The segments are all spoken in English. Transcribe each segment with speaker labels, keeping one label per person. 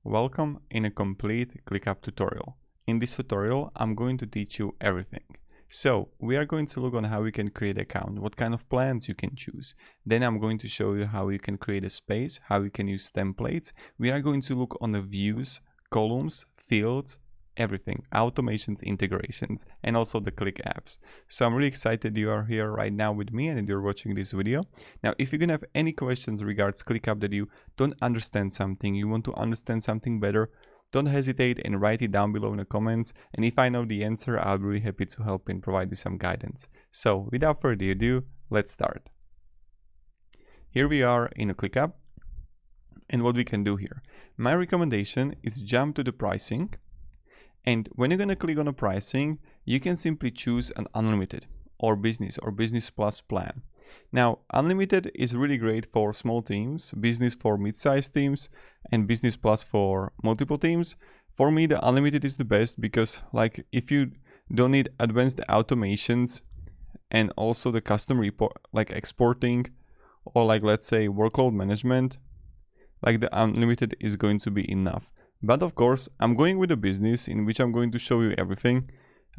Speaker 1: Welcome in a complete ClickUp tutorial. In this tutorial, I'm going to teach you everything. So we are going to look on how you can create an account, what kind of plans you can choose. Then I'm going to show you how you can create a space, how you can use templates. We are going to look on the views, columns, fields, everything, automations, integrations, and also the Click apps. So I'm really excited you are here right now with me and you're watching this video. Now, if you're gonna have any questions regards ClickUp that you don't understand something, you want to understand something better, don't hesitate and write it down below in the comments. And if I know the answer, I'll be really happy to help and provide you some guidance. So without further ado, let's start. Here we are in a ClickUp, and what we can do here. My recommendation is jump to the pricing. And when you're going to click on a pricing, you can simply choose an unlimited or business plus plan. Now, unlimited is really great for small teams, business for mid-sized teams, and business plus for multiple teams. For me, the unlimited is the best because like if you don't need advanced automations and also the custom report, like exporting or like let's say workload management, like the unlimited is going to be enough. But of course, I'm going with a business in which I'm going to show you everything,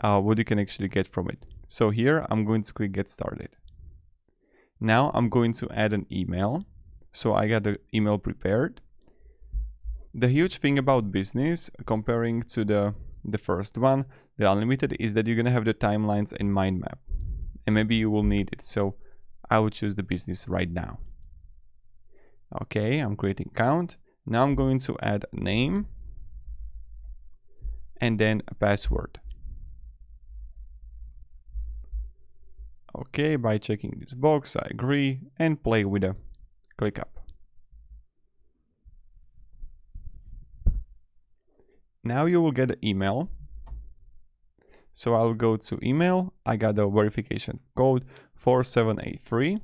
Speaker 1: what you can actually get from it. So here I'm going to click get started. Now I'm going to add an email. So I got the email prepared. The huge thing about business comparing to the first one, the unlimited, is that you're going to have the timelines and mind map. And maybe you will need it. So I will choose the business right now. Okay, I'm creating account. Now I'm going to add a name and then a password. Okay, by checking this box, I agree and play with the ClickUp. Now you will get an email. So I'll go to email. I got the verification code 4783.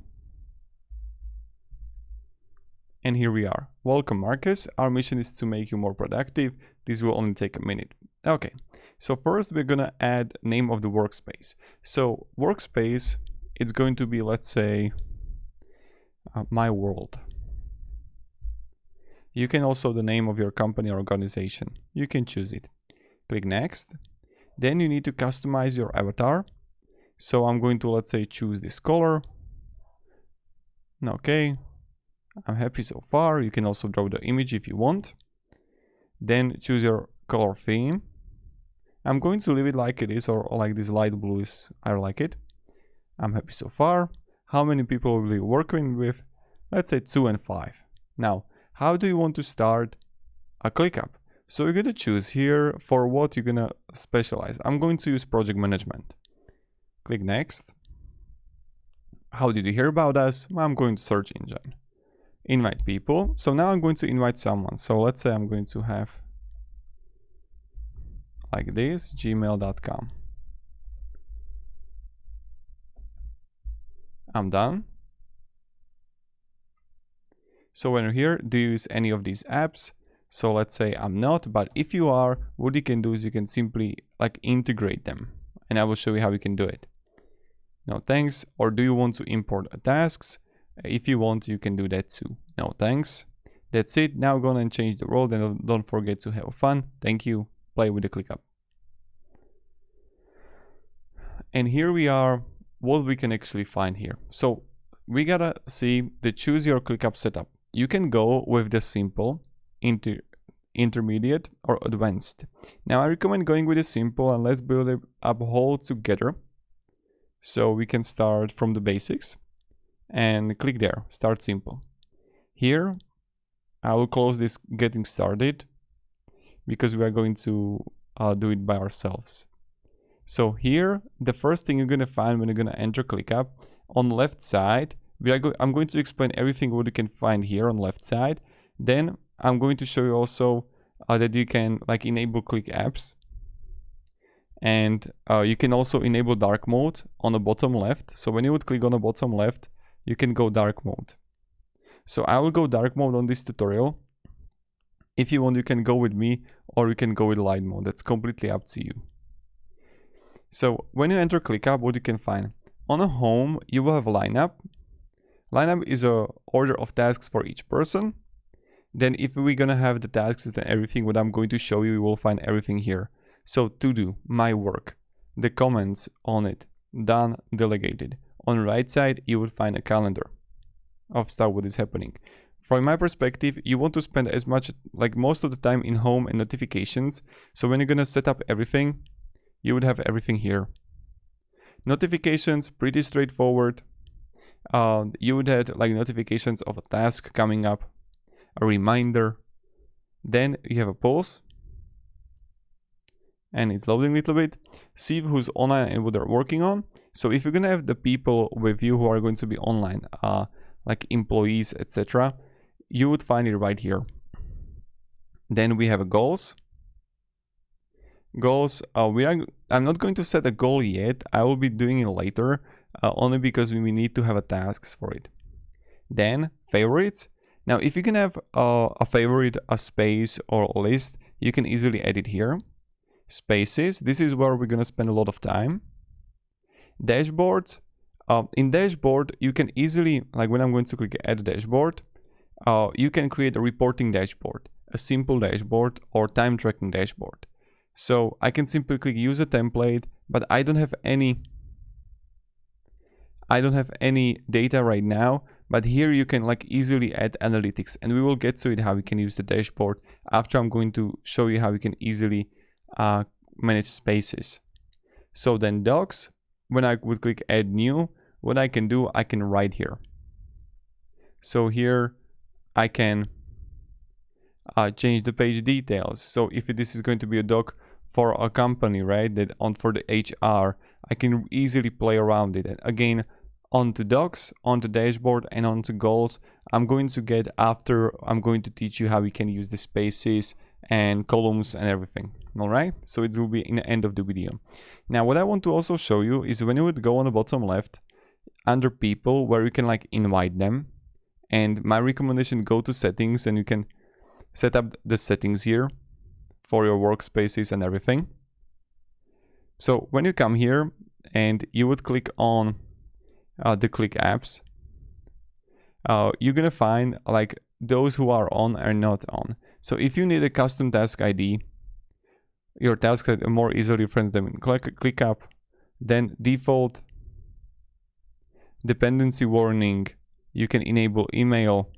Speaker 1: And here we are. Welcome, Marcus. Our mission is to make you more productive. This will only take a minute. Okay, so first we're gonna add name of the workspace. So workspace, it's going to be, let's say, my world. You can also the name of your company or organization. You can choose it. Click next. Then you need to customize your avatar. So I'm going to, let's say, choose this color. Okay. I'm happy so far. You can also draw the image if you want. Then choose your color theme. I'm going to leave it like it is, or like this light blue is, I like it. I'm happy so far. How many people will you working with? Let's say 2 and 5. Now, how do you want to start a ClickUp? So you're going to choose here for what you're going to specialize. I'm going to use project management. Click next. How did you hear about us? I'm going to search engine. Invite people. So now I'm going to invite someone. So let's say I'm going to have like this, gmail.com. I'm done. So when you're here, do you use any of these apps? So let's say I'm not, but if you are, what you can do is you can simply like integrate them. And I will show you how you can do it. No thanks. Or do you want to import tasks? If you want, you can do that too. No thanks. That's it. Now go on and change the world, and don't forget to have fun. Thank you. Play with the ClickUp. And here we are, what we can actually find here. So we gotta see the choose your ClickUp setup. You can go with the simple, intermediate, or advanced. Now I recommend going with the simple, and let's build it up whole together. So we can start from the basics. And click there, start simple. Here, I will close this getting started because we are going to do it by ourselves. So here, the first thing you're going to find when you're going to enter ClickUp, on the left side, I'm going to explain everything what you can find here on the left side. Then I'm going to show you also that you can like enable Click apps. And you can also enable dark mode on the bottom left. So when you would click on the bottom left, you can go dark mode. So I will go dark mode on this tutorial. If you want, you can go with me, or you can go with light mode. That's completely up to you. So when you enter ClickUp, what you can find? On a home, you will have lineup. Lineup is a order of tasks for each person. Then if we're gonna have the tasks and everything, what I'm going to show you, you will find everything here. So to do, my work, the comments on it, done, delegated. On the right side, you will find a calendar of stuff what is happening. From my perspective, you want to spend as much, like most of the time in home and notifications. So when you're gonna set up everything, you would have everything here. Notifications, pretty straightforward. You would have like notifications of a task coming up, a reminder. Then you have a pulse, and it's loading a little bit. See who's online and what they're working on. So if you're gonna have the people with you who are going to be online, like employees, etc., you would find it right here. Then we have a goals. Goals, I'm not going to set a goal yet. I will be doing it later, only because we need to have a tasks for it. Then favorites. Now, if you can have a favorite, a space, or a list, you can easily add it here. Spaces, this is where we're gonna spend a lot of time. Dashboards. In dashboard, you can easily, like when I'm going to click add dashboard, you can create a reporting dashboard, a simple dashboard, or time tracking dashboard. So I can simply click use a template, but I don't have any data right now. But here you can like easily add analytics, and we will get to it how we can use the dashboard after I'm going to show you how we can easily manage spaces. So then docs, when I would click add new, what I can do, I can write here. So here I can change the page details. So if this is going to be a doc for a company, right, that for the HR, I can easily play around it. And again, onto docs, onto dashboard, and onto goals, I'm going to get after I'm going to teach you how we can use the spaces and columns and everything. All right, so it will be in the end of the video. Now what I want to also show you is when you would go on the bottom left under people, where you can like invite them, and my recommendation, go to settings, and you can set up the settings here for your workspaces and everything. So when you come here and you would click on the click apps, you're gonna find like those who are on or not on. So if you need a custom task ID, your task ID more easily reference them in Clickup. Then default, dependency warning, you can enable email,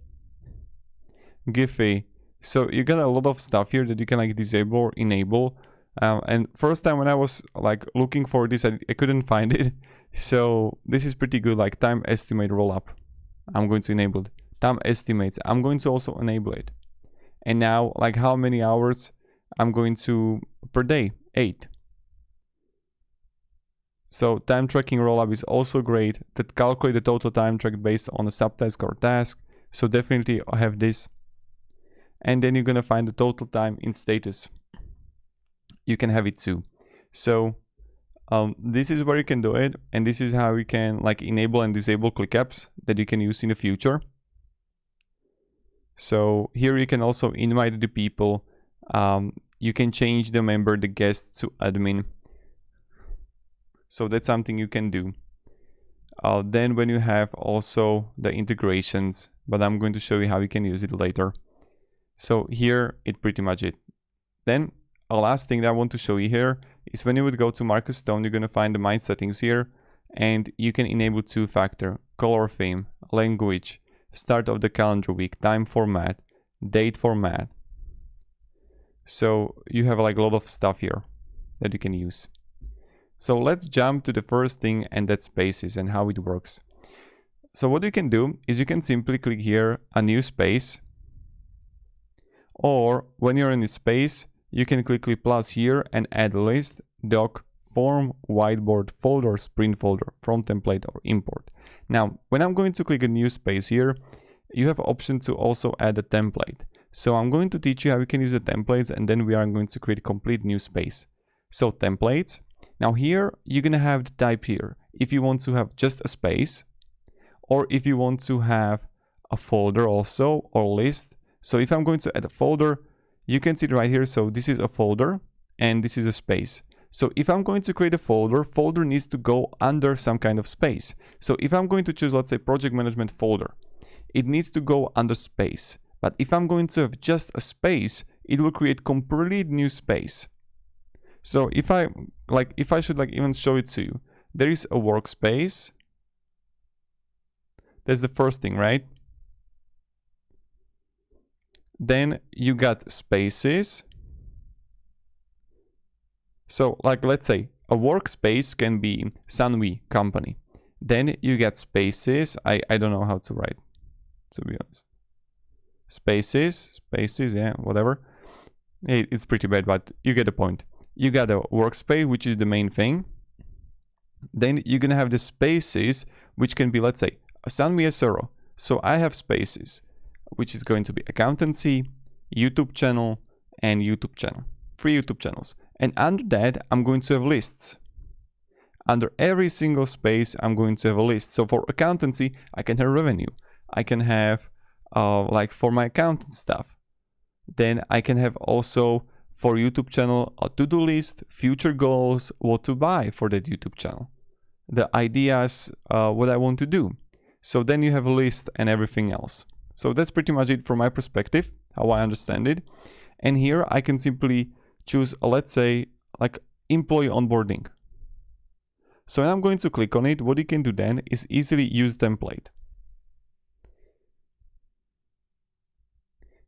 Speaker 1: Giphy. So you got a lot of stuff here that you can like disable or enable. And first time when I was like looking for this, I couldn't find it. So this is pretty good, like time estimate rollup. I'm going to enable it. Time estimates, I'm going to also enable it. And now like how many hours I'm going to per day, 8. So time tracking rollup is also great, that calculate the total time tracked based on a subtask or task. So definitely I have this. And then you're gonna find the total time in status. You can have it too. So this is where you can do it, and this is how you can like enable and disable ClickUps that you can use in the future. So here you can also invite the people. You can change the member, the guest, to admin. So that's something you can do. Then when you have also the integrations, but I'm going to show you how you can use it later. So here it pretty much it. Then a last thing that I want to show you here is when you would go to Marcus Stone, you're going to find the My settings here, and you can enable 2-factor, color theme, language, start of the calendar week, time format, date format. So you have like a lot of stuff here that you can use. So let's jump to the first thing, and that's spaces and how it works. So what you can do is you can simply click here, a new space, or when you're in a space, you can click plus here and add list, doc, form, whiteboard, folder, sprint folder, from template, or import. Now, when I'm going to click a new space here, you have option to also add a template. So I'm going to teach you how you can use the templates, and then we are going to create a complete new space. So templates. Now here, you're gonna have the type here. If you want to have just a space, or if you want to have a folder also, or list. So if I'm going to add a folder, you can see it right here. So this is a folder and this is a space. So if I'm going to create a folder, folder needs to go under some kind of space. So if I'm going to choose, let's say, project management folder, it needs to go under space. But if I'm going to have just a space, it will create completely new space. So if I should even show it to you, there is a workspace. That's the first thing, right? Then you got spaces. So let's say a workspace can be Sanwi company. Then you get spaces. I don't know how to write, to be honest. Spaces, yeah, whatever. It's pretty bad, but you get the point. You got a workspace, which is the main thing. Then you're gonna have the spaces, which can be, let's say, a Sanwi SRO. So I have spaces, which is going to be accountancy, YouTube channel, and YouTube channel. 3 YouTube channels. And under that, I'm going to have lists. Under every single space, I'm going to have a list. So for accountancy, I can have revenue. I can have, for my accountant stuff. Then I can have also for YouTube channel a to-do list, future goals, what to buy for that YouTube channel, the ideas, what I want to do. So then you have a list and everything else. So that's pretty much it from my perspective, how I understand it. And here I can simply choose, let's say, employee onboarding. So when I'm going to click on it, what you can do then is easily use template.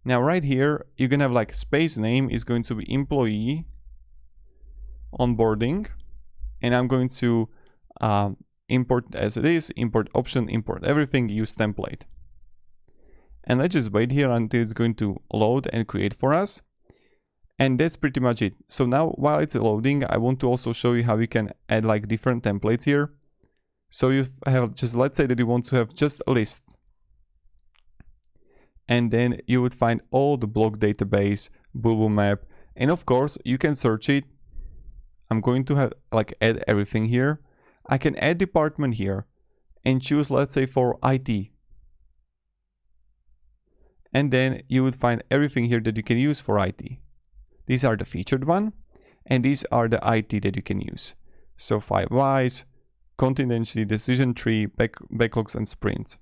Speaker 1: Now right here, you can have space name is going to be employee onboarding. And I'm going to import as it is, import option, import everything, use template. And let's just wait here until it's going to load and create for us. And that's pretty much it. So now while it's loading, I want to also show you how you can add different templates here. So you have just, let's say that you want to have just a list. And then you would find all the block database, Bulbu map, and of course you can search it. I'm going to have add everything here. I can add department here and choose, let's say, for IT. And then you would find everything here that you can use for IT. These are the featured one, and these are the IT that you can use. So 5 whys, contingency, decision tree, backlogs, and sprints.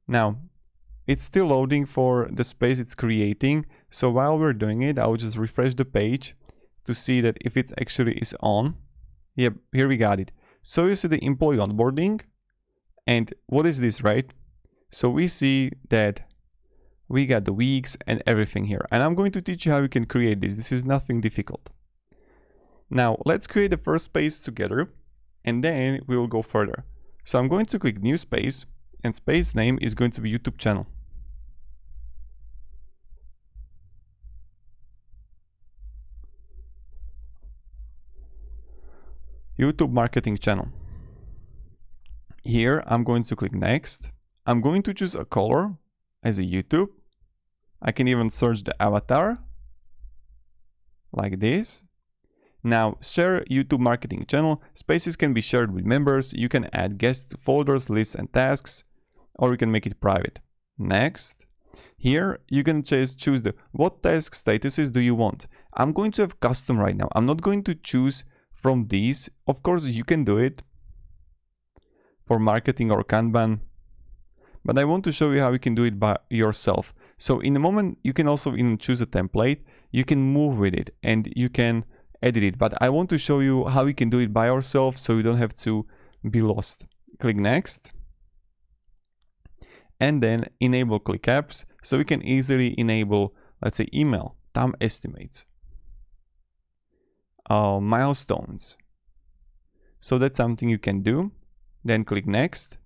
Speaker 1: Now, it's still loading for the space it's creating. So while we're doing it, I'll just refresh the page to see that if it actually is on. Yep, here we got it. So you see the employee onboarding. And what is this, right? So we see that we got the weeks and everything here. And I'm going to teach you how you can create this. This is nothing difficult. Now, let's create the first space together, and then we will go further. So I'm going to click new space, and space name is going to be YouTube channel. YouTube marketing channel. Here, I'm going to click next. I'm going to choose a color as a YouTube. I can even search the avatar like this. Now, share YouTube marketing channel. Spaces can be shared with members. You can add guests to folders, lists, and tasks, or you can make it private. Next. Here, you can just choose the what task statuses do you want. I'm going to have custom right now. I'm not going to choose from these. Of course, you can do it for marketing or Kanban, but I want to show you how you can do it by yourself. So in a moment, you can also even choose a template. You can move with it and you can edit it. But I want to show you how you can do it by yourself so you don't have to be lost. Click next. And then enable click apps. So we can easily enable, let's say, email, time estimates, milestones. So that's something you can do. Then click next.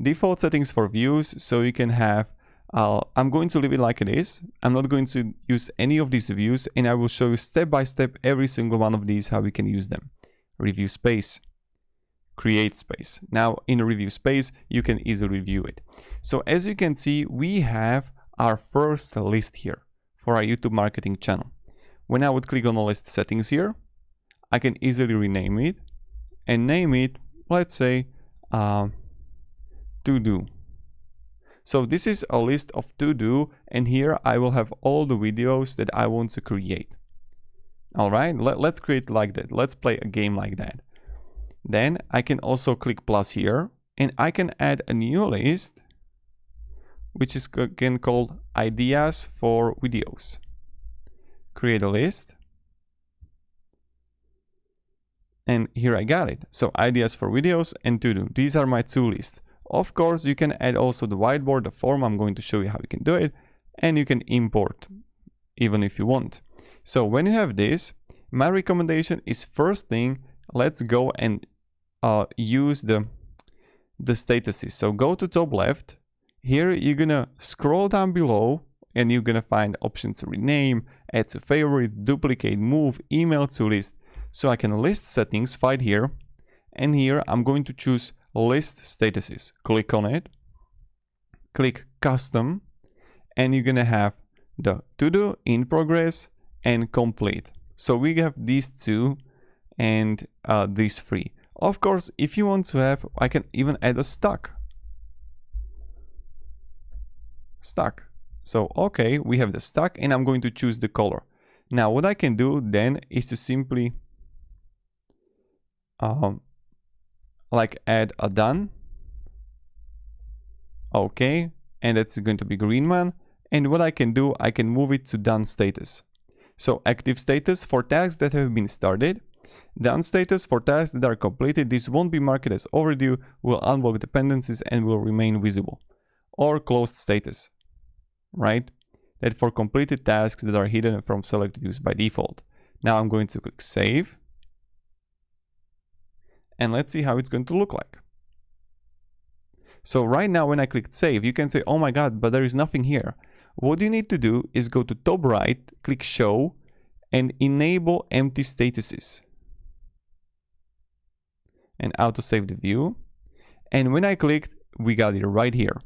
Speaker 1: Default settings for views. So you can have I'm going to leave it like it is. I'm not going to use any of these views, and I will show you step by step every single one of these, how we can use them. Review space, create space. Now in a review space, you can easily review it. So as you can see, we have our first list here for our YouTube marketing channel. When I would click on the list settings here, I can easily rename it and name it, let's say, to do. So this is a list of to do, and here I will have all the videos that I want to create. All right, let's create like that. Let's play a game like that. Then I can also click plus here, and I can add a new list which is again called ideas for videos. Create a list. And here I got it. So ideas for videos and to do. These are my two lists. Of course, you can add also the whiteboard, the form. I'm going to show you how you can do it. And you can import even if you want. So when you have this, my recommendation is first thing, let's go and use the statuses. So go to top left. Here you're gonna scroll down below and you're gonna find options to rename, add to favorite, duplicate, move, email to list. So I can list settings, find here, and here I'm going to choose list statuses. Click on it, click custom, and you're gonna have the to do, in progress, and complete. So we have these two and these three. Of course, if you want to have, I can even add a stuck. So okay, we have the stuck and I'm going to choose the color. Now what I can do then is to simply like add a done. Okay, and that's going to be green one. And what I can do, I can move it to done status. So active status for tasks that have been started. Done status for tasks that are completed. This won't be marked as overdue, will unblock dependencies and will remain visible. Or closed status, right? That for completed tasks that are hidden from selected use by default. Now I'm going to click save. And let's see how it's going to look like. So right now when I click save, you can say, oh my God, but there is nothing here. What you need to do is go to top right, click show, and enable empty statuses. And autosave the view. And when I clicked, we got it right here.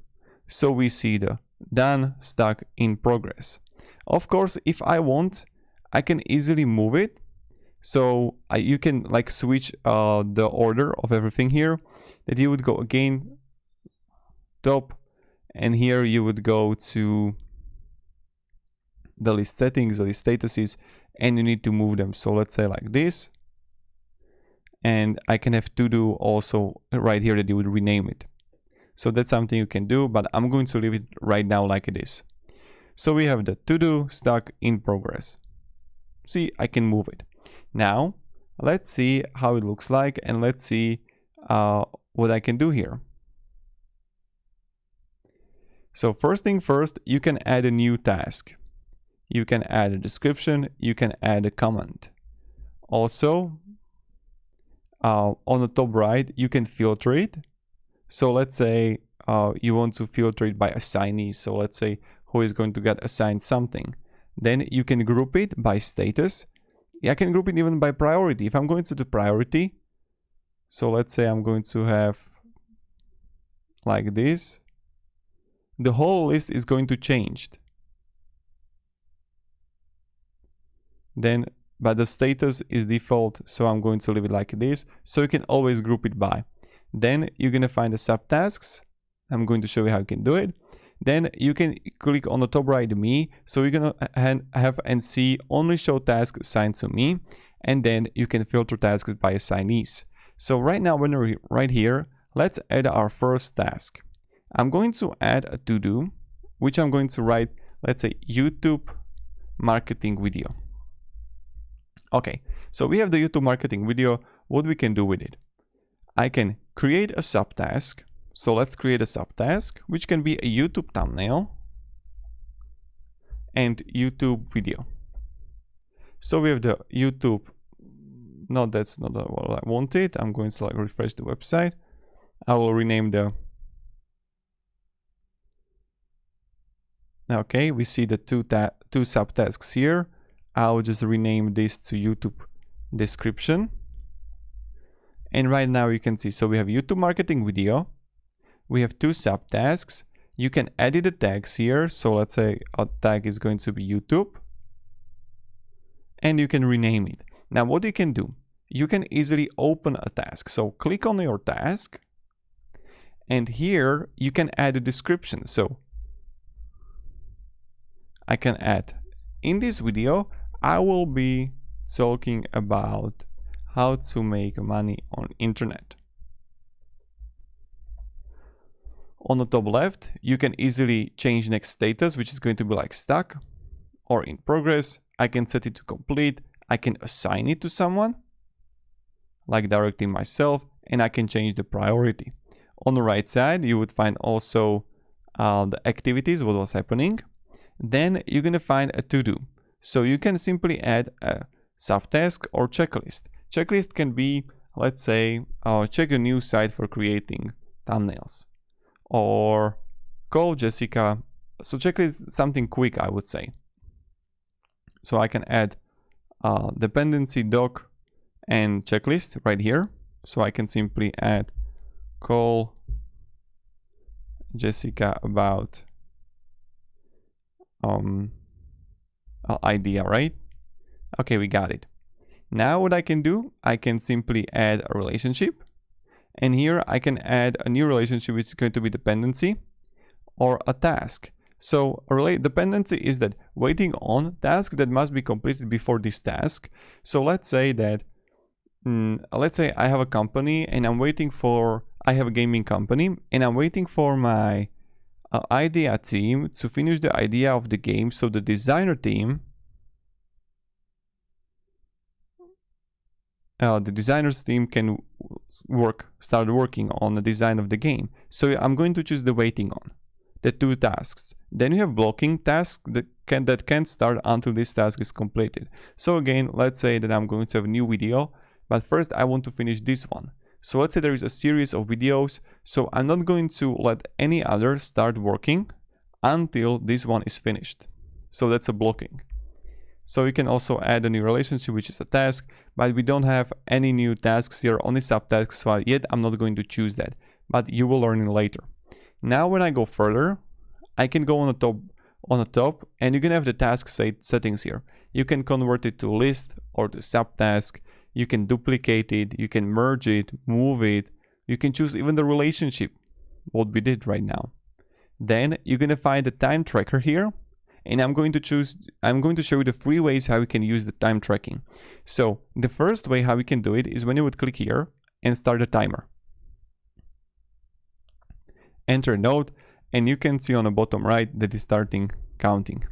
Speaker 1: So we see the done, stuck, in progress. Of course, if I want, I can easily move it. So you can like switch the order of everything here. That you would go again, top, and here you would go to the list settings, the list statuses, and you need to move them. So let's say like this. And I can have to do also right here that you would rename it. So that's something you can do, but I'm going to leave it right now like it is. So we have the to do, stuck, in progress. See, I can move it. Now, let's see how it looks like and let's see what I can do here. So first thing first, you can add a new task. You can add a description, you can add a comment. Also, on the top right, you can filter it. So let's say you want to filter it by assignees. So let's say who is going to get assigned something. Then you can group it by status. I can group it even by priority. If I'm going to the priority, so let's say I'm going to have like this, the whole list is going to change. Then, but the status is default, so I'm going to leave it like this. So you can always group it by. Then you're going to find the subtasks. I'm going to show you how you can do it. Then you can click on the top right, me. So you're going to have and see only show tasks assigned to me. And then you can filter tasks by assignees. So right now, when we're right here, let's add our first task. I'm going to add a to-do, which I'm going to write, let's say, YouTube marketing video. Okay, so we have the YouTube marketing video. What we can do with it? I can create a subtask. So let's create a subtask, which can be a YouTube thumbnail and YouTube video. So we have the YouTube. No, that's not what I wanted. I'm going to like refresh the website. I will rename the. Okay, we see the two subtasks here. I'll just rename this to YouTube description. And right now you can see, so we have YouTube marketing video. We have two subtasks. You can edit the tags here. So let's say a tag is going to be YouTube. And you can rename it. Now what you can do, you can easily open a task. So click on your task. And here you can add a description. So I can add, in this video, I will be talking about how to make money on internet. On the top left, you can easily change next status, which is going to be like stuck or in progress. I can set it to complete. I can assign it to someone, like directly myself, and I can change the priority. On the right side, you would find also the activities, what was happening. Then you're going to find a to-do. So you can simply add a subtask or checklist. Checklist can be, let's say, check a new site for creating thumbnails, or call Jessica. So checklist is something quick, I would say. So I can add dependency doc and checklist right here. So I can simply add call Jessica about idea, right? Okay, we got it. Now what I can do, I can simply add a relationship, and here I can add a new relationship which is going to be dependency or a task. So a dependency is that waiting on task that must be completed before this task. So let's say that I have a company and I have a gaming company and I'm waiting for my idea team to finish the idea of the game, so the designer team, the designers team can start working on the design of the game. So I'm going to choose the waiting on, the two tasks. Then you have blocking tasks that can't start until this task is completed. So again, let's say that I'm going to have a new video, but first I want to finish this one. So let's say there is a series of videos, so I'm not going to let any other start working until this one is finished. So that's a blocking. So you can also add a new relationship, which is a task, but we don't have any new tasks here, only subtasks, so yet I'm not going to choose that, but you will learn it later. Now when I go further, I can go on the top, and you can have the task settings here. You can convert it to list or to subtask. You can duplicate it, you can merge it, move it. You can choose even the relationship, what we did right now. Then you're going to find the time tracker here, and I'm going to show you the 3 ways how you can use the time tracking. So the first way how you can do it is when you would click here and start a timer. Enter note, and you can see on the bottom right that it's starting counting.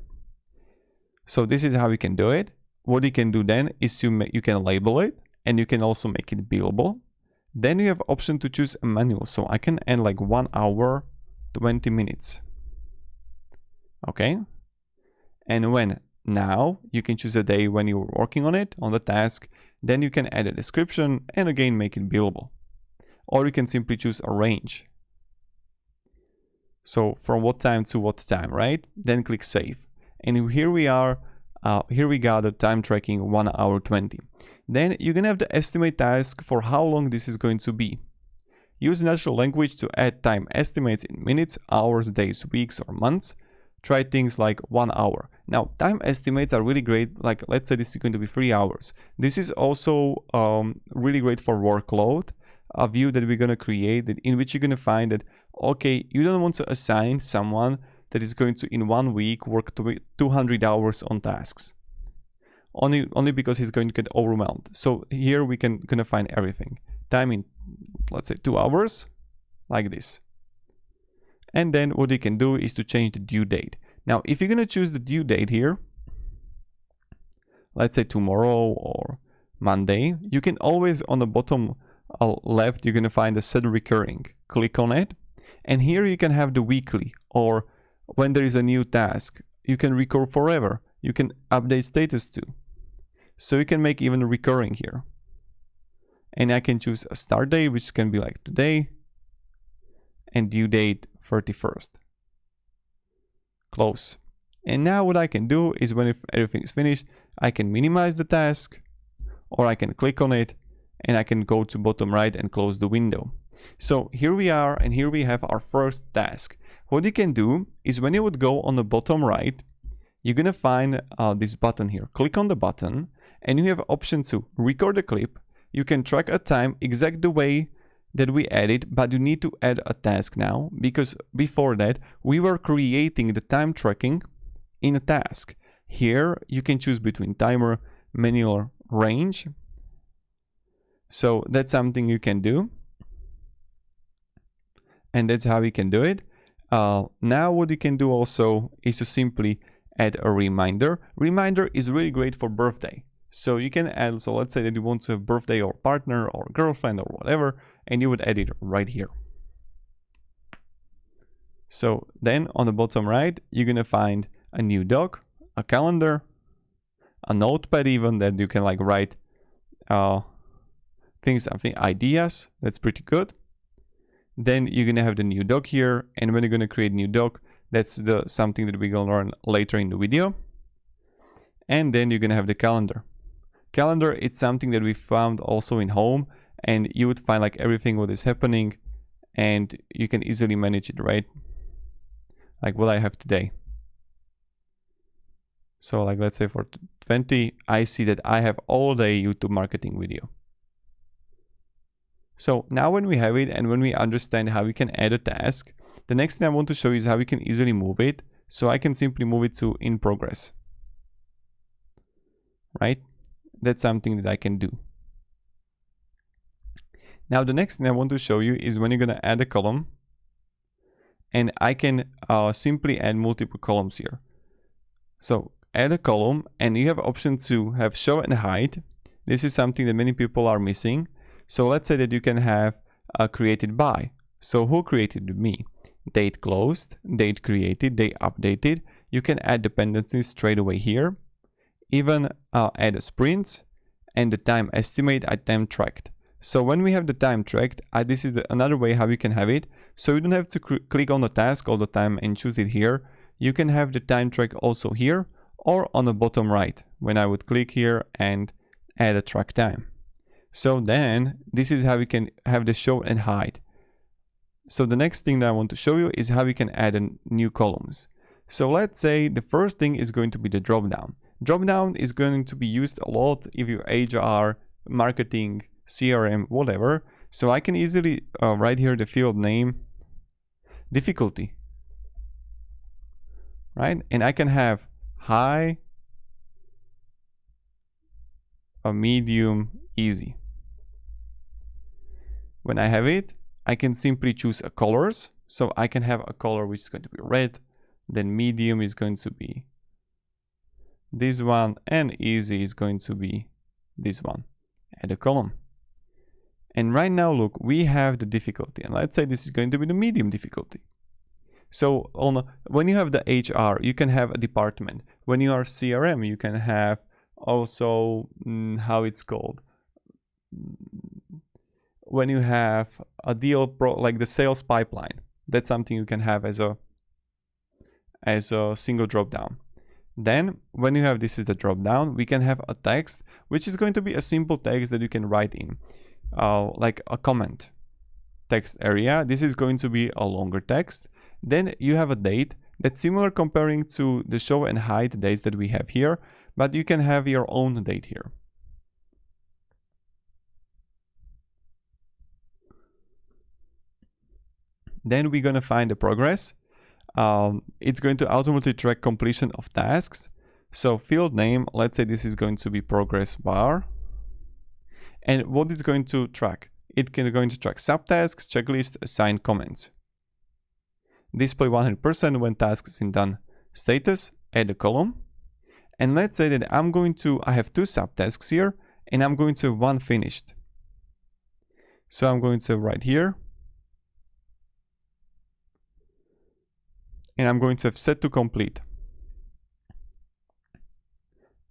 Speaker 1: So this is how you can do it. What you can do then is you can label it, and you can also make it billable. Then you have option to choose a manual. So I can add like 1 hour, 20 minutes. Okay. And now you can choose a day when you're working on it, on the task. Then you can add a description and again make it billable. Or you can simply choose a range. So from what time to what time, right? Then click save. And here we are. Here we got the time tracking 1 hour 20. Then you're gonna have the estimate task for how long this is going to be. Use natural language to add time estimates in minutes, hours, days, weeks, or months. Try things like 1 hour. Now, time estimates are really great. Like, let's say this is going to be 3 hours. This is also really great for workload, a view that we're gonna create in which you're gonna find that, okay, you don't want to assign someone that is going to in 1 week work 200 hours on tasks, only because he's going to get overwhelmed. So here we can gonna find everything. Time in, let's say 2 hours, like this. And then what you can do is to change the due date. Now, if you're gonna choose the due date here, let's say tomorrow or Monday, you can always on the bottom left, you're gonna find the set recurring. Click on it, and here you can have the weekly, or when there is a new task, you can record forever. You can update status too. So you can make even recurring here. And I can choose a start date, which can be like today, and due date 31st. Close. And now what I can do is when everything is finished, I can minimize the task, or I can click on it, and I can go to bottom right and close the window. So here we are, and here we have our first task. What you can do is when you would go on the bottom right, you're gonna find this button here. Click on the button, and you have option to record a clip. You can track a time exact the way that we added, but you need to add a task now, because before that we were creating the time tracking in a task. Here you can choose between timer, manual, range. So that's something you can do. And that's how you can do it. Now what you can do also is to simply add a reminder. Reminder is really great for birthday. So you can add, so let's say that you want to have birthday or partner or girlfriend or whatever, and you would add it right here. So then on the bottom right, you're gonna find a new doc, a calendar, a notepad even that you can like write something, ideas. That's pretty good. Then you're gonna have the new doc here, and when you're gonna create new doc, that's something that we're gonna learn later in the video. And then you're gonna have the calendar. Calendar, it's something that we found also in home, and you would find like everything what is happening, and you can easily manage it, right? Like what I have today. So like let's say for 20, I see that I have all day YouTube marketing video. So now when we have it and when we understand how we can add a task, the next thing I want to show you is how we can easily move it. So I can simply move it to in progress, right? That's something that I can do. Now the next thing I want to show you is when you're gonna add a column, and I can simply add multiple columns here. So add a column, and you have option to have show and hide. This is something that many people are missing. So let's say that you can have created by. So who created me? Date closed, date created, date updated. You can add dependencies straight away here. Even add a sprint and the time estimate at time tracked. So when we have the time tracked, this is another way how you can have it. So you don't have to click on the task all the time and choose it here. You can have the time track also here or on the bottom right when I would click here and add a track time. So then this is how we can have the show and hide. So the next thing that I want to show you is how we can add new columns. So let's say the first thing is going to be the dropdown. Dropdown is going to be used a lot if you're HR, marketing, CRM, whatever. So I can easily write here the field name, difficulty, right? And I can have high, a medium, easy. When I have it, I can simply choose a colors. So I can have a color which is going to be red, then medium is going to be this one, and easy is going to be this one. Add a column. And right now, look, we have the difficulty, and let's say this is going to be the medium difficulty. So when you have the HR, you can have a department. When you are CRM, you can have also, how it's called? When you have a deal like the sales pipeline, that's something you can have as a single dropdown. Then when you have this is the dropdown, we can have a text, which is going to be a simple text that you can write in, like a comment text area. This is going to be a longer text. Then you have a date that's similar comparing to the show and hide dates that we have here, but you can have your own date here. Then we're going to find the progress. It's going to automatically track completion of tasks. So field name, let's say this is going to be progress bar. And what is going to track? It's going to track subtasks, checklist, assign comments. Display 100% when task is in done status, add a column. And let's say that I have two subtasks here, and I'm going to have one finished. So I'm going to write here. And I'm going to have set to complete.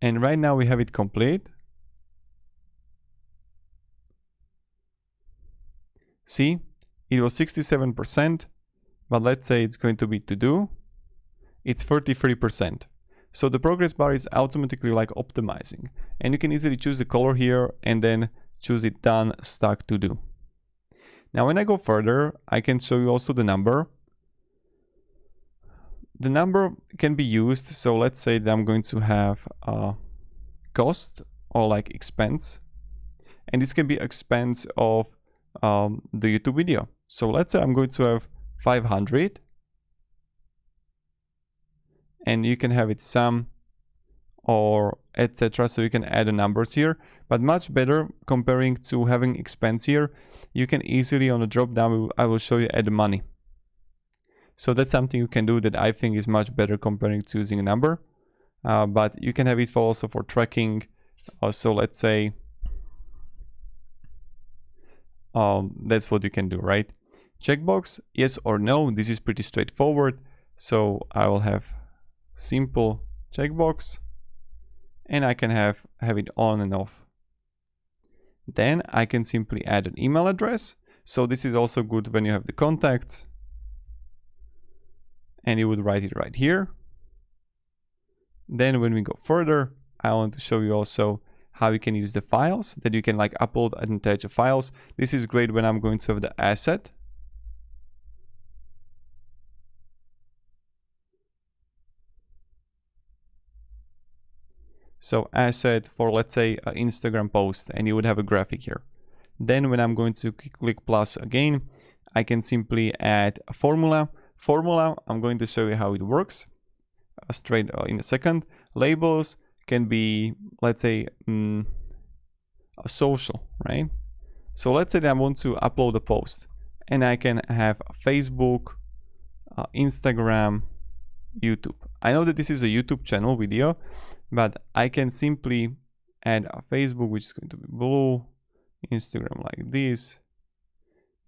Speaker 1: And right now we have it complete. See, it was 67%, but let's say it's going to be to do. It's 33%. So the progress bar is automatically like optimizing, and you can easily choose the color here and then choose it done, stuck, to do. Now, when I go further, I can show you also the number. The number can be used. So let's say that I'm going to have a cost or like expense, and this can be expense of the YouTube video. So let's say I'm going to have 500, and you can have it sum or etc. So you can add the numbers here, but much better comparing to having expense here. You can easily on the drop down, I will show you add money. So that's something you can do that I think is much better comparing to using a number. But you can have it also for tracking. So let's say that's what you can do, right? Checkbox, yes or no. This is pretty straightforward. So I will have simple checkbox, and I can have it on and off. Then I can simply add an email address. So this is also good when you have the contacts, and you would write it right here. Then when we go further, I want to show you also how you can use the files, that you can like upload and attach files. This is great when I'm going to have the asset. So asset for, let's say, an Instagram post, and you would have a graphic here. Then when I'm going to click plus again, I can simply add a formula. I'm going to show you how it works straight in a second. Labels can be, let's say, a social, right? So let's say that I want to upload a post, and I can have a Facebook, Instagram, YouTube. I know that this is a YouTube channel video, but I can simply add a Facebook, which is going to be blue, Instagram like this,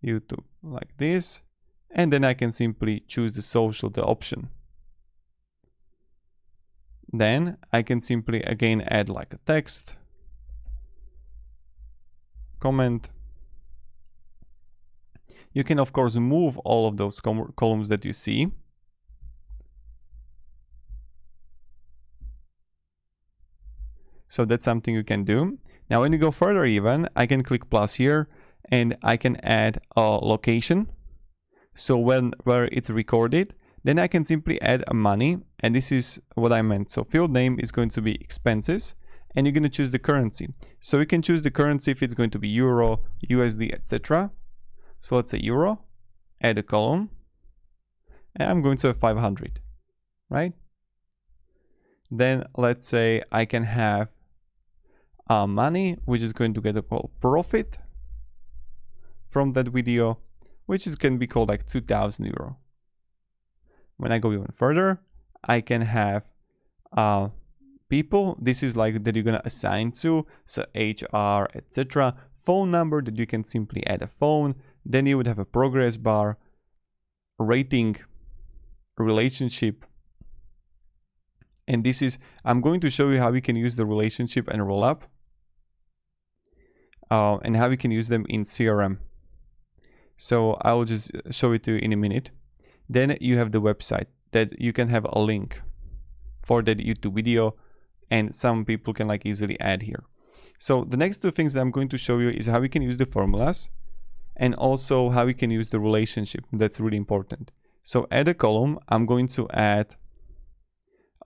Speaker 1: YouTube like this, and then I can simply choose the social, the option. Then I can simply again add like a text, comment. You can of course move all of those columns that you see. So that's something you can do. Now when you go further even, I can click plus here, and I can add a location. So where it's recorded, then I can simply add a money, and this is what I meant. So field name is going to be expenses, and you're going to choose the currency. So you can choose the currency if it's going to be euro, USD, etc. So let's say euro, add a column, and I'm going to have 500, right? Then let's say I can have money, which is going to get a call profit from that video, which can be called like 2,000 euro. When I go even further, I can have people. This is like that you're gonna assign to, so HR, etc. Phone number that you can simply add a phone. Then you would have a progress bar, rating, relationship. And this is, I'm going to show you how we can use the relationship and roll up, and how we can use them in CRM. So I will just show it to you in a minute. Then you have the website that you can have a link for that YouTube video, and some people can like easily add here. So the next two things that I'm going to show you is how we can use the formulas, and also how we can use the relationship. That's really important. So add a column, I'm going to add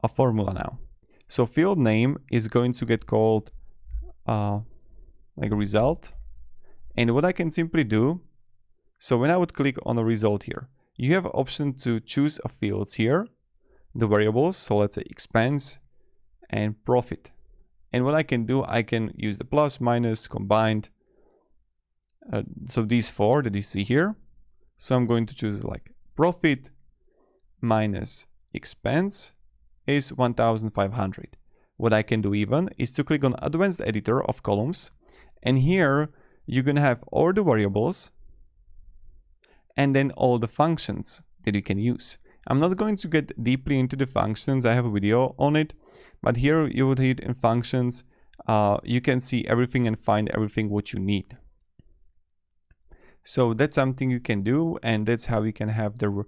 Speaker 1: a formula now. So field name is going to get called like a result. And what I can simply do, so when I would click on a result here, you have an option to choose a fields here, the variables. So let's say expense and profit. And what I can do, I can use the plus, minus, combined. So these four that you see here. So I'm going to choose like profit minus expense is 1,500. What I can do even is to click on advanced editor of columns, and here you're gonna have all the variables and then all the functions that you can use. I'm not going to get deeply into the functions, I have a video on it, but here you would hit in functions, you can see everything and find everything what you need. So that's something you can do, and that's how you can have the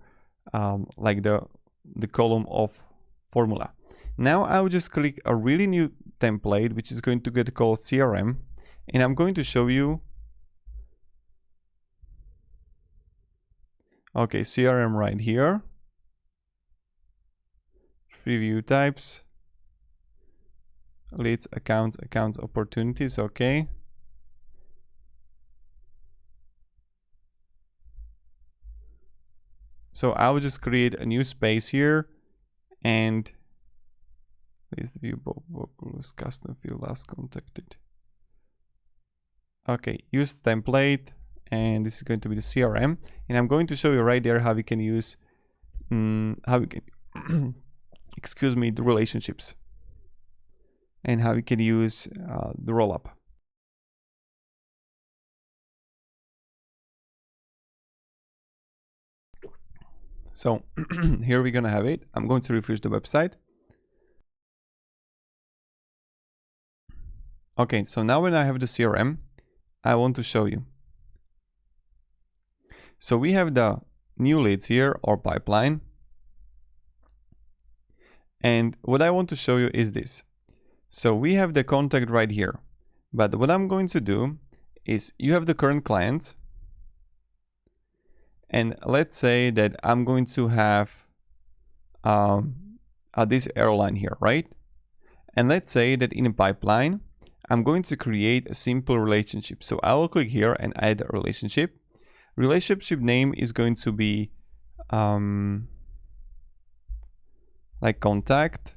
Speaker 1: like the column of formula. Now I will just click a really new template, which is going to get called CRM, and I'm going to show you. Okay, CRM right here. Free view types. Leads, accounts, opportunities. Okay. So I will just create a new space here, and please view both custom field last contacted. Okay, use template, and this is going to be the CRM, and I'm going to show you right there how we can use how we can excuse me, the relationships, and how we can use the rollup. So here we're gonna have it. I'm going to refresh the website. Okay, so now when I have the CRM, I want to show you. So we have the new leads here, or pipeline. And what I want to show you is this. So we have the contact right here. But what I'm going to do is, you have the current clients. And let's say that I'm going to have this airline here, right? And let's say that in a pipeline, I'm going to create a simple relationship. So I will click here and add a relationship. Relationship name is going to be like contact.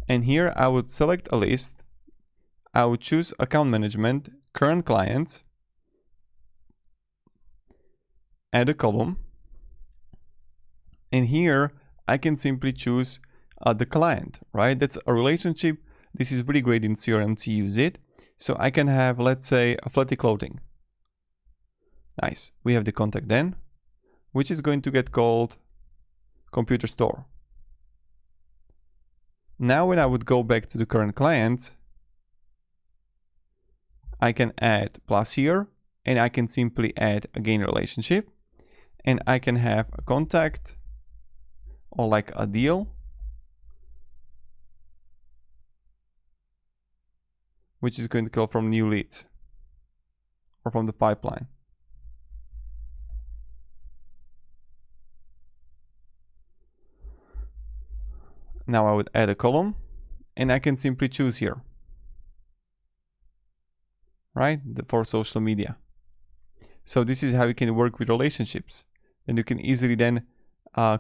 Speaker 1: And here I would select a list. I would choose account management, current clients, add a column. And here I can simply choose the client, right? That's a relationship. This is really great in CRM to use it. So I can have, let's say, a Flatty Clothing. Nice. We have the contact then, which is going to get called computer store. Now when I would go back to the current clients, I can add plus here, and I can simply add again relationship, and I can have a contact or like a deal, which is going to call from new leads or from the pipeline. Now I would add a column, and I can simply choose here, right? For social media. So this is how you can work with relationships. And you can easily then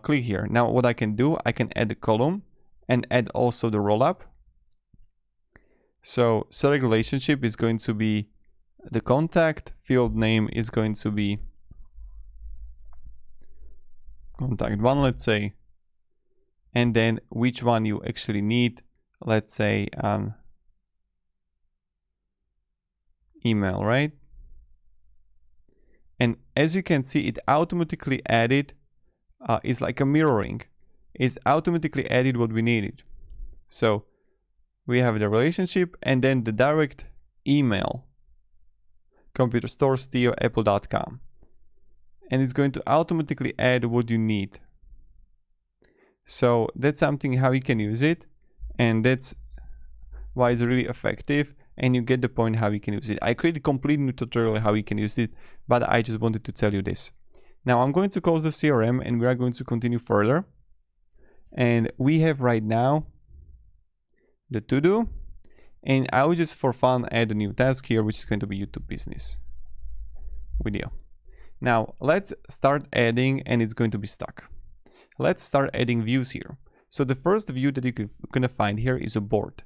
Speaker 1: click here. Now what I can do, I can add a column and add also the rollup. So select relationship is going to be the contact, field name is going to be contact one, let's say, and then which one you actually need, let's say an email, right? And as you can see, it automatically added, it's like a mirroring. It's automatically added what we needed. So we have the relationship and then the direct email, computer store, apple.com. And it's going to automatically add what you need. So that's something how you can use it. And that's why it's really effective. And you get the point how you can use it. I created a complete new tutorial how you can use it, but I just wanted to tell you this. Now I'm going to close the CRM and we are going to continue further. And we have right now the to-do, and I will just for fun add a new task here, which is going to be YouTube business video. Now let's start adding, and it's going to be stuck. Let's start adding views here. So the first view that you're gonna find here is a board.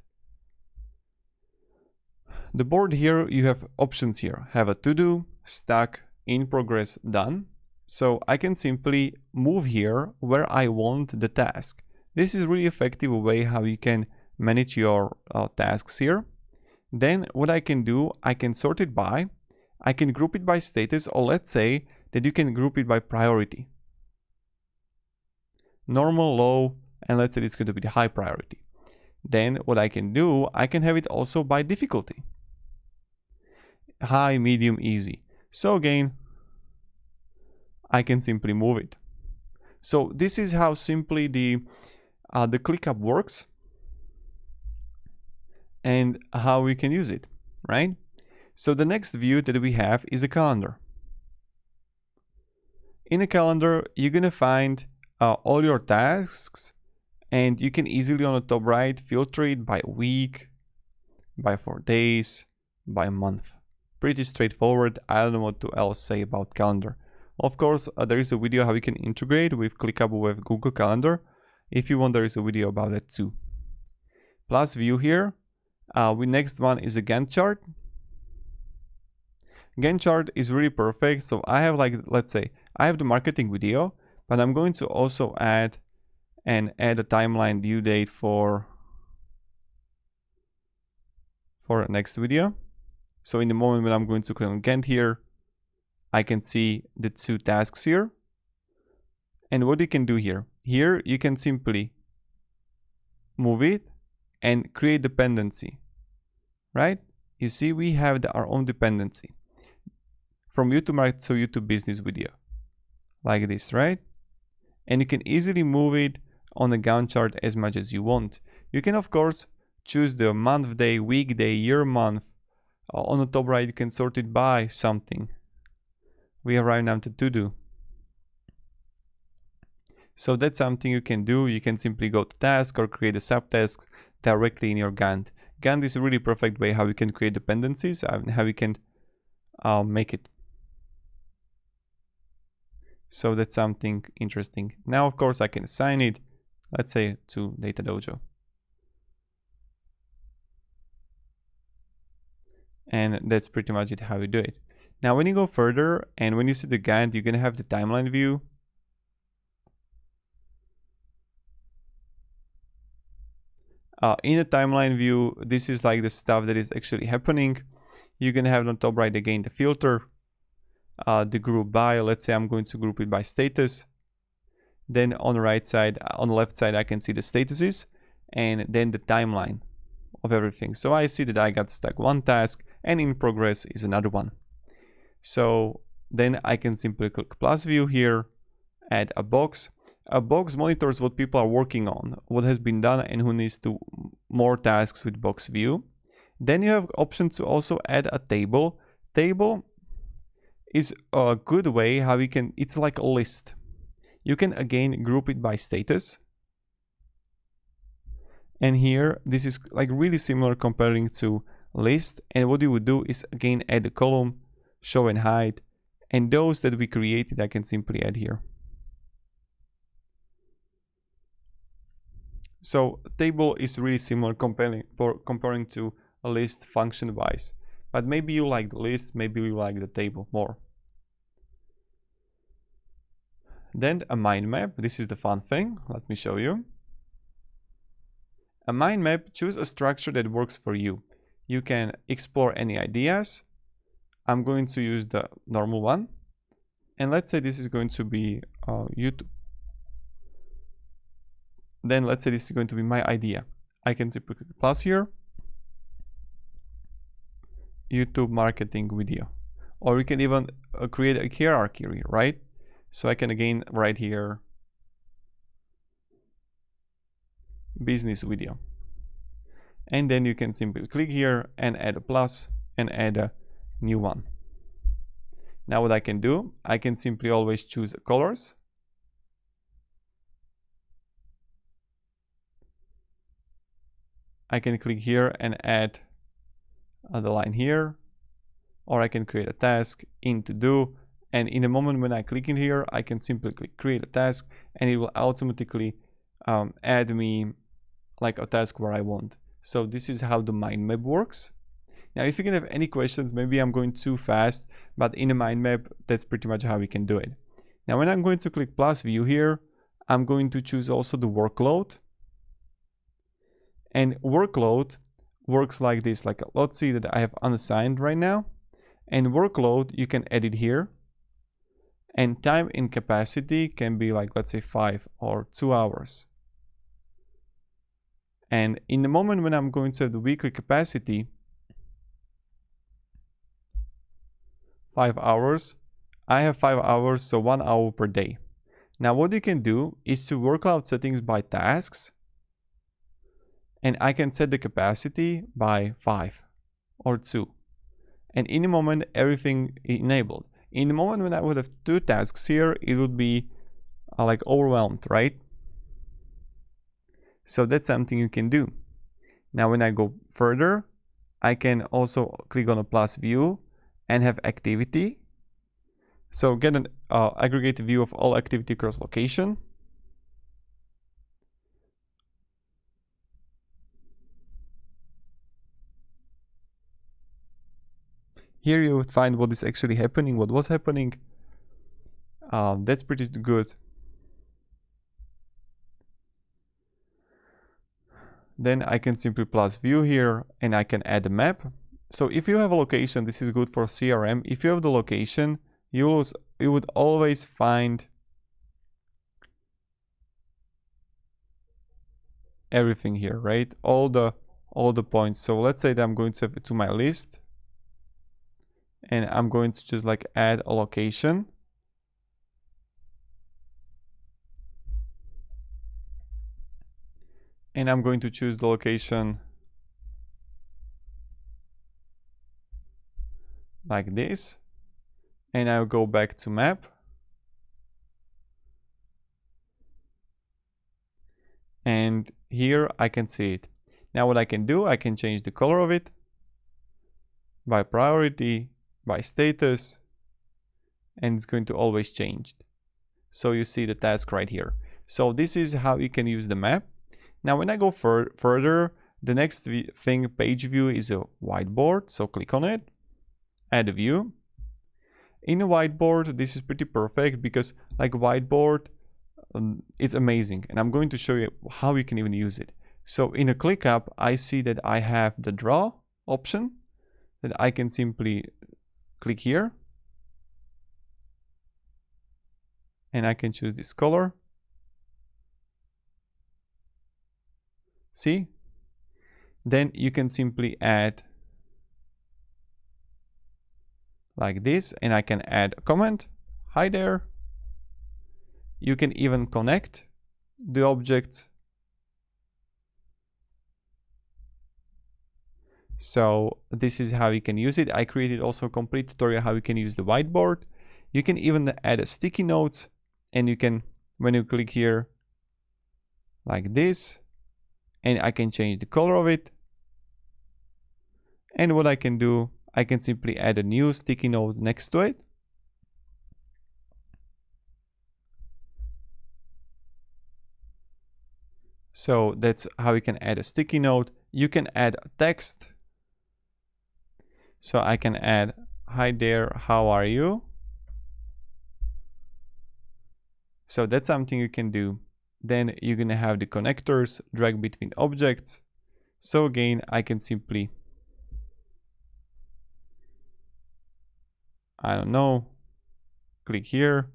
Speaker 1: The board here, you have options here. Have a to-do, stuck, in progress, done. So I can simply move here where I want the task. This is really effective way how you can manage your tasks here. Then what I can do, I can sort it by, I can group it by status, or let's say that you can group it by priority. Normal, low, and let's say it's going to be the high priority. Then what I can do, I can have it also by difficulty. High, medium, easy. So again, I can simply move it. So this is how simply the ClickUp works and how we can use it, right? So the next view that we have is a calendar. In a calendar, you're gonna find all your tasks, and you can easily on the top right filter it by week, by 4 days, by month. Pretty straightforward. I don't know what to else say about calendar. Of course, there is a video how you can integrate with ClickUp with Google Calendar. If you want, there is a video about that too. Plus view here. The next one is a Gantt chart. Gantt chart is really perfect. So I have, like, let's say I have the marketing video, but I'm going to also add a timeline due date for next video. So in the moment when I'm going to click on Gantt here, I can see the 2 tasks here. And what you can do here, you can simply move it and create dependency, right? You see, we have our own dependency from YouTube Market to YouTube Business video, like this, right? And you can easily move it on the Gantt chart as much as you want. You can, of course, choose the month, day, week, day, year, month. On the top right, you can sort it by something. We have right now the to-do. So that's something you can do. You can simply go to task or create a subtask directly in your Gantt. Gantt is a really perfect way how you can create dependencies and how you can make it. So that's something interesting. Now, of course, I can assign it, let's say, to Data Dojo. And that's pretty much it how you do it. Now, when you go further and when you see the Gantt, you're going to have the timeline view. In the timeline view, this is like the stuff that is actually happening. You're going to have on top right again the filter, the group by. Let's say I'm going to group it by status. Then on the right side, on the left side, I can see the statuses and then the timeline of everything. So I see that I got stuck one task and in progress is another one. So then I can simply click plus view here, add a box. A box monitors what people are working on, what has been done and who needs to more tasks with box view. Then you have options to also add a table. Table is a good way how you can, it's like a list. You can again group it by status. And here, this is like really similar comparing to list. And what you would do is again add a column, show and hide. And those that we created, I can simply add here. So table is really similar comparing to a list function wise. But maybe you like the list, maybe you like the table more. Then a mind map. This is the fun thing. Let me show you. A mind map, choose a structure that works for you. You can explore any ideas. I'm going to use the normal one. And let's say this is going to be YouTube. Then let's say this is going to be my idea. I can simply click plus here. YouTube marketing video. Or you can even create a hierarchy, right? So I can again write here business video. And then you can simply click here and add a plus and add a new one. Now what I can do, I can simply always choose colors. I can click here and add the line here, or I can create a task in to do. And in the moment when I click in here, I can simply click create a task and it will automatically add me like a task where I want. So this is how the mind map works. Now, if you can have any questions, maybe I'm going too fast, but in a mind map, that's pretty much how we can do it. Now, when I'm going to click plus view here, I'm going to choose also the workload. And workload works like this. Like, let's see that I have unassigned right now. And workload, you can edit here. And time in capacity can be like, let's say 5 or 2 hours. And in the moment when I'm going to have the weekly capacity, 5 hours, I have 5 hours, so 1 hour per day. Now what you can do is to work out settings by tasks. And I can set the capacity by 5 or 2. And in the moment, everything enabled. In the moment when I would have 2 tasks here, it would be like overwhelmed, right? So that's something you can do. Now when I go further, I can also click on a plus view and have activity. So get an aggregated view of all activity across location. Here you would find what is actually happening, what was happening. That's pretty good. Then I can simply plus view here and I can add a map. So if you have a location, this is good for CRM. If you have the location, you would always find everything here, right? All the points. So let's say that I'm going to have it to my list and I'm going to just like add a location. And I'm going to choose the location like this. And I'll go back to map. And here I can see it. Now what I can do, I can change the color of it by priority, by status, and it's going to always change. So you see the task right here. So this is how you can use the map. Now when I go further, the next thing, page view, is a whiteboard. So click on it, add a view. In a whiteboard, this is pretty perfect because like whiteboard, it's amazing. And I'm going to show you how you can even use it. So in a ClickUp, I see that I have the draw option that I can simply click here. And I can choose this color. See? Then you can simply add like this, and I can add a comment. Hi there. You can even connect the objects. So this is how you can use it. I created also a complete tutorial how you can use the whiteboard. You can even add a sticky notes, and you can, when you click here like this, and I can change the color of it. And what I can do, I can simply add a new sticky note next to it. So that's how you can add a sticky note. You can add a text. So I can add, hi there, how are you? So that's something you can do. Then you're gonna have the connectors, drag between objects. So again, I can simply, I don't know, click here,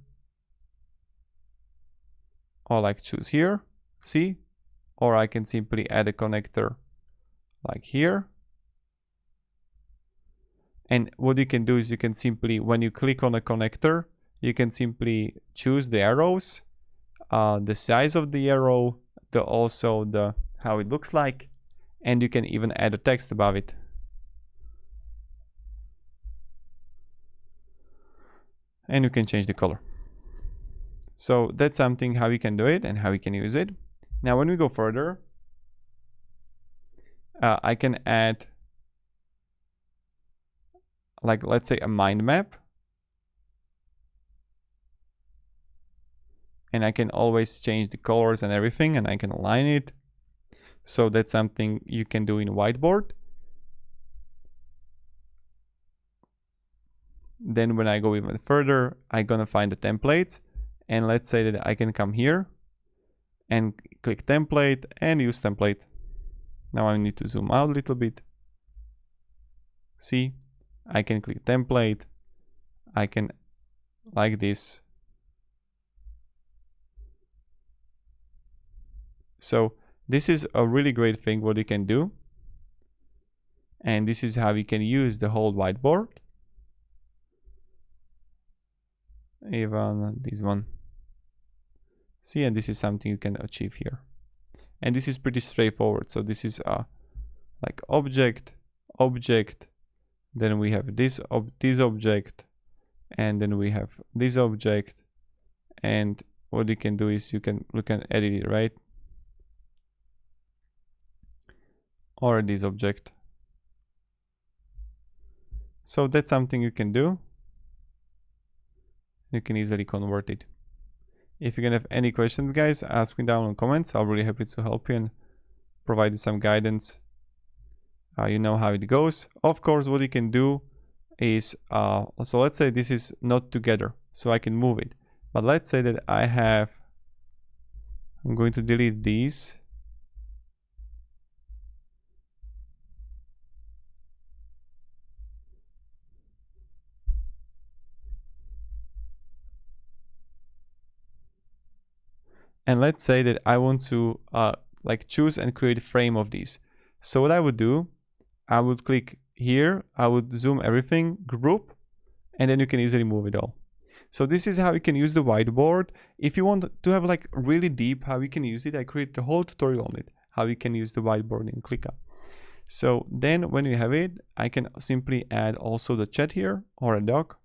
Speaker 1: or like choose here, see? Or I can simply add a connector like here. And what you can do is you can simply, when you click on a connector, you can simply choose the arrows, the size of the arrow, also the how it looks like, and you can even add a text above it. And you can change the color. So that's something how you can do it and how you can use it. Now when we go further, I can add, like let's say a mind map. And I can always change the colors and everything, and I can align it. So that's something you can do in whiteboard. Then when I go even further, I'm gonna find the templates, and let's say that I can come here and click template and use template. Now I need to zoom out a little bit. See, I can click template. I can like this. So this is a really great thing what you can do. And this is how you can use the whole whiteboard. Even this one. See, and this is something you can achieve here. And this is pretty straightforward. So this is like object, then we have this object, and then we have this object. And what you can do is you can edit it, right? Or this object. So that's something you can do. You can easily convert it. If you're gonna have any questions, guys, ask me down in comments. I'll be really happy to help you and provide you some guidance. You know how it goes. Of course, what you can do, is, so let's say this is not together, so I can move it. But let's say that I'm going to delete these. And let's say that I want to like choose and create a frame of these. So what I would do, I would click here, I would zoom everything, group, and then you can easily move it all. So this is how you can use the whiteboard. If you want to have like really deep how you can use it, I create the whole tutorial on it, how you can use the whiteboard in Clickup. So then when you have it, I can simply add also the chat here, or a doc,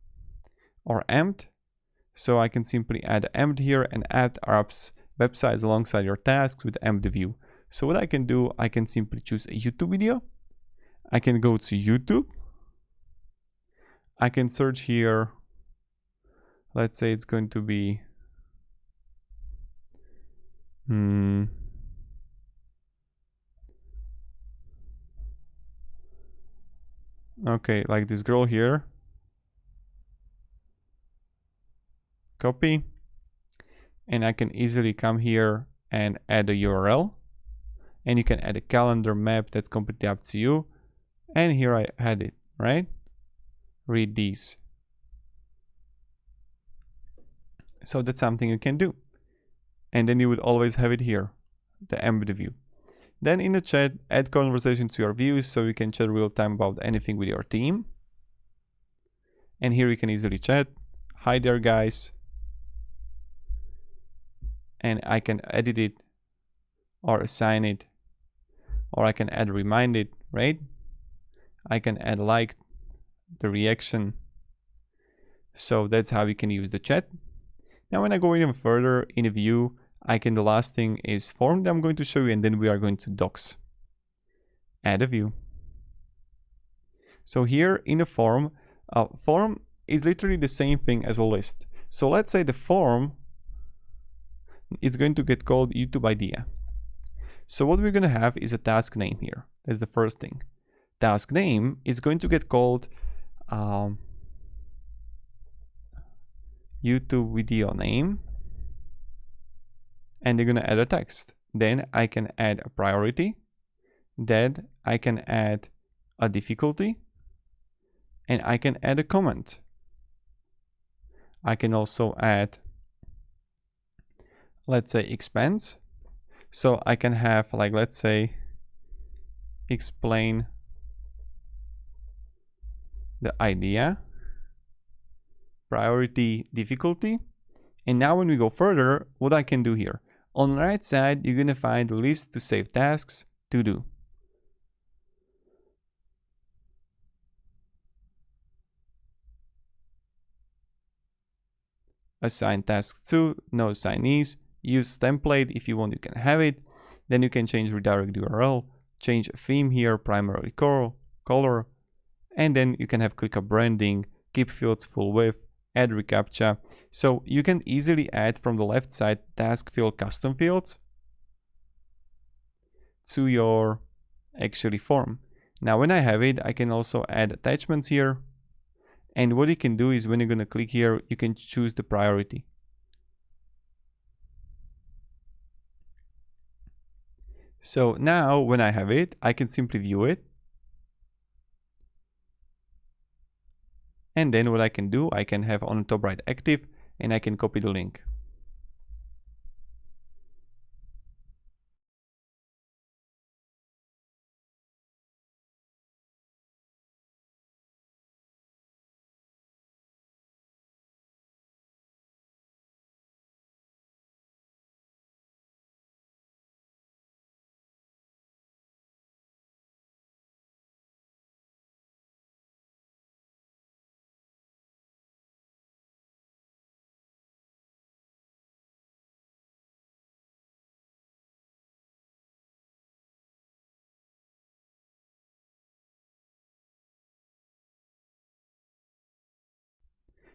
Speaker 1: or empt. So I can simply add empt here and add apps websites alongside your tasks with empt view. So what I can do, I can simply choose a YouTube video. I can go to YouTube. I can search here. Let's say it's going to be okay, like this girl here. Copy. And I can easily come here and add a URL. And you can add a calendar map, that's completely up to you. And here I had it, right? Read these. So that's something you can do. And then you would always have it here, the embedded view. Then in the chat, add conversation to your views so you can chat real time about anything with your team. And here you can easily chat. Hi there, guys. And I can edit it or assign it, or I can add remind it, right? I can add like the reaction. So that's how you can use the chat. Now when I go even further in a view, the last thing is form that I'm going to show you, and then we are going to docs. Add a view. So here in a form is literally the same thing as a list. So let's say the form is going to get called YouTube idea. So what we're going to have is a task name here. That's the first thing. Task name is going to get called YouTube video name, and they're going to add a text. Then I can add a priority, then I can add a difficulty, and I can add a comment. I can also add, let's say, expense. So I can have, like, let's say, explain the idea, priority, difficulty. And now when we go further, what I can do here, on the right side, you're going to find a list to save tasks to do. Assign tasks to, no assignees. Use template. If you want, you can have it. Then you can change redirect URL, change a theme here, primarily color, and then you can have ClickUp branding, keep fields full width, add reCAPTCHA. So you can easily add from the left side task field custom fields to your actually form. Now when I have it, I can also add attachments here. And what you can do is when you're going to click here, you can choose the priority. So now when I have it, I can simply view it. And then what I can do, I can have on the top right active, and I can copy the link.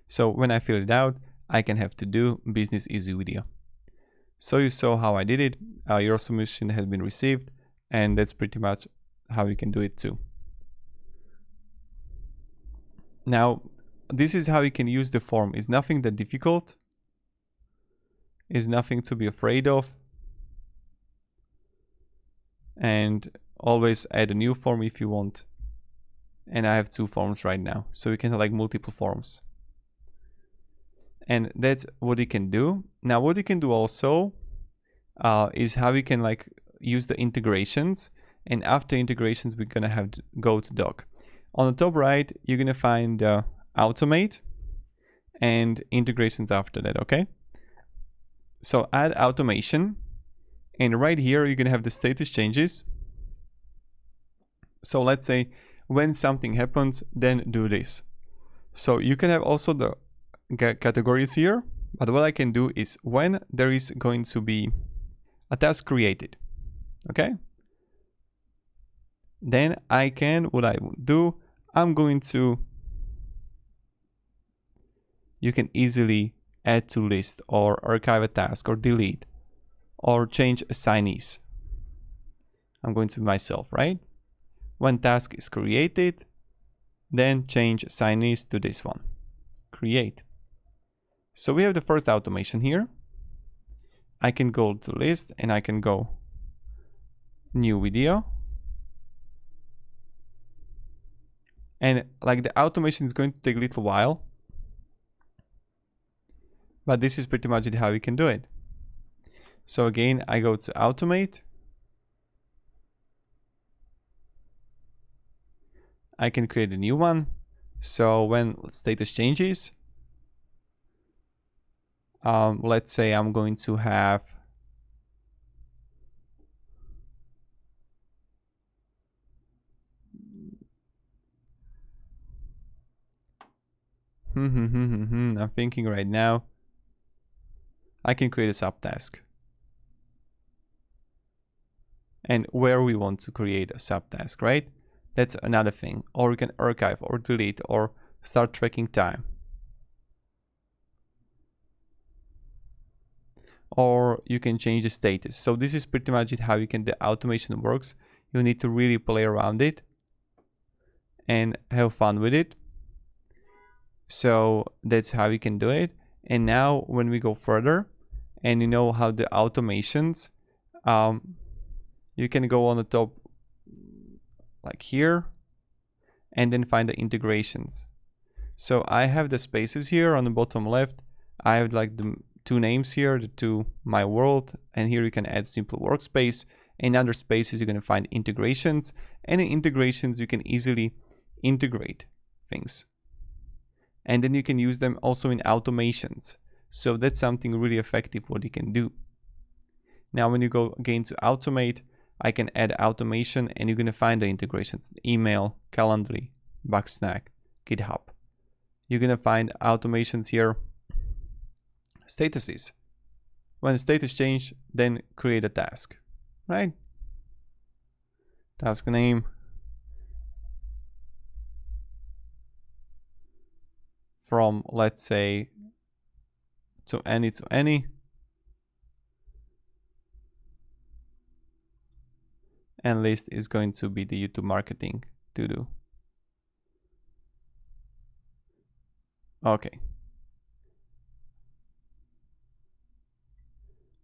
Speaker 1: So when I fill it out, I can have to do business easy video. So you saw how I did it. Your submission has been received, and that's pretty much how you can do it too. Now, this is how you can use the form. It's nothing that difficult. It's nothing to be afraid of. And always add a new form if you want. And I have 2 forms right now. So you can have like multiple forms. And that's what you can do. Now, what you can do also is how you can like use the integrations. And after integrations, we're gonna have to go to doc. On the top right, you're gonna find automate and integrations after that, okay? So add automation, and right here you're gonna have the status changes. So let's say when something happens, then do this. So you can have also the categories here, but what I can do is when there is going to be a task created, okay? Then I can, what I would do, I'm going to, you can easily add to list or archive a task or delete or change assignees. I'm going to myself, right? When task is created, then change assignees to this one, create. So we have the first automation here. I can go to list and I can go new video. And like the automation is going to take a little while, but this is pretty much how you can do it. So again, I go to automate. I can create a new one. So when status changes, let's say I'm going to have I'm thinking right now. I can create a subtask. And where we want to create a subtask, right? That's another thing. Or you can archive or delete or start tracking time. Or you can change the status. So this is pretty much it how you can, the automation works. You need to really play around it and have fun with it. So that's how you can do it. And now when we go further and you know how the automations, you can go on the top like here and then find the integrations. So I have the spaces here on the bottom left. I have like the 2 names here, the 2 my world, and here you can add simple workspace. In other spaces, you're going to find integrations, and in integrations, you can easily integrate things. And then you can use them also in automations. So that's something really effective what you can do. Now, when you go again to automate, I can add automation and you're going to find the integrations, email, Calendly, Bugsnag, GitHub. You're going to find automations here, statuses. When the status change, then create a task, right? Task name. From, let's say, to any. And list is going to be the YouTube marketing to do. Okay.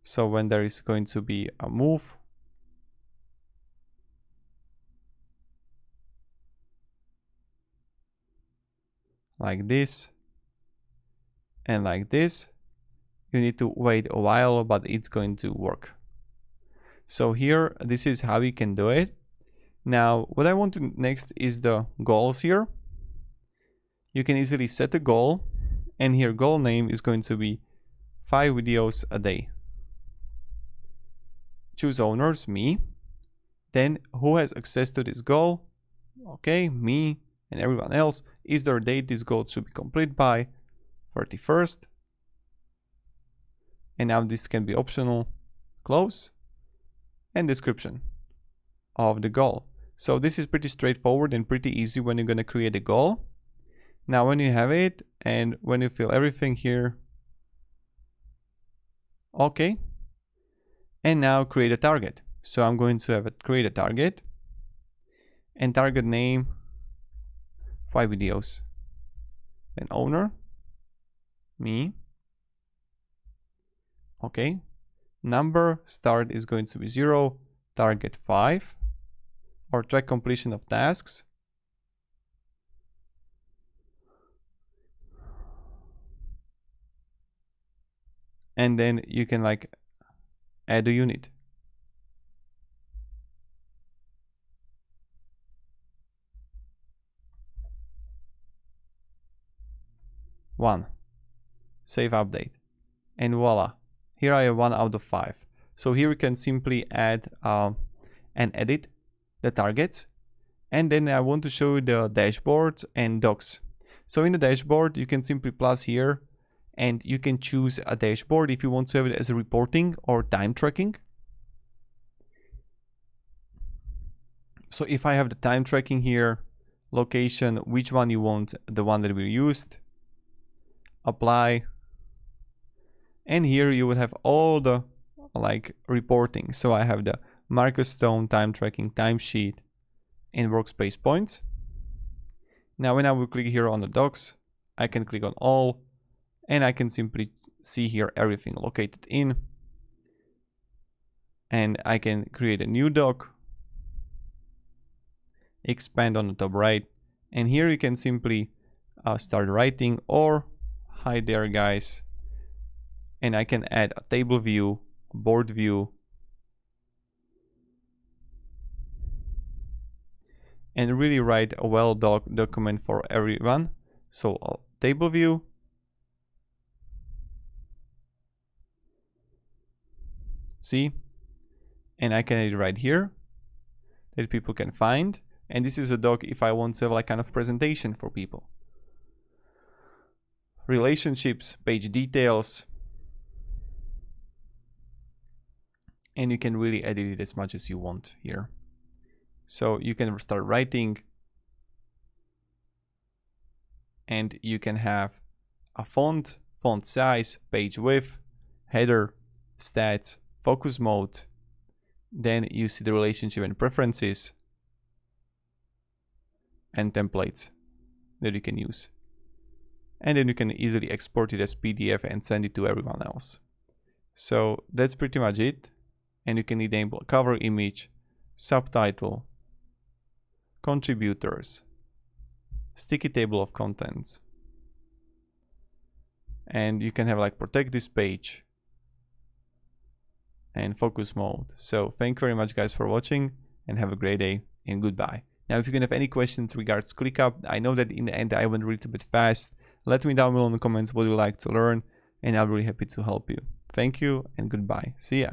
Speaker 1: So when there is going to be a move, like this and like this, you need to wait a while, but it's going to work. So here, this is how you can do it. Now, what I want to next is the goals here. You can easily set a goal, and here goal name is going to be 5 videos a day. Choose owners, me. Then who has access to this goal? Okay, me and everyone else. Is there a date this goal should be complete by? 31st. And now this can be optional. Close. And description of the goal. So this is pretty straightforward and pretty easy when you're going to create a goal. Now when you have it and when you fill everything here, okay, and now create a target. So I'm going to have it create a target and target name 5 videos. then owner, me. Okay, number start is going to be 0, target 5, or track completion of tasks. And then you can like add a unit. One, save update, and voila, here I have 1 out of 5. So here we can simply add and edit the targets. And then I want to show you the dashboard and docs. So in the dashboard, you can simply plus here, and you can choose a dashboard if you want to have it as a reporting or time tracking. So if I have the time tracking here, location, which one you want, the one that we used, apply, and here you would have all the like reporting. So I have the Marcus Stone, time tracking, timesheet, and workspace points. Now when I will click here on the docs, I can click on all, and I can simply see here everything located in, and I can create a new doc, expand on the top right, and here you can simply start writing or hi there guys, and I can add a table view, board view, and really write a well document for everyone. So table view, see, and I can edit right here that people can find. And this is a doc if I want to have like kind of presentation for people. Relationships, page details, and you can really edit it as much as you want here. So you can start writing, and you can have a font size, page width, header, stats, focus mode. Then you see the relationship and preferences, and templates that you can use. And then you can easily export it as PDF and send it to everyone else. So that's pretty much it. And you can enable cover image, subtitle, contributors, sticky table of contents. And you can have like protect this page and focus mode. So thank you very much guys for watching, and have a great day, and goodbye. Now if you can have any questions regards ClickUp, I know that in the end I went a little bit fast. Let me down below in the comments what you like to learn, and I'll be really happy to help you. Thank you and goodbye. See ya.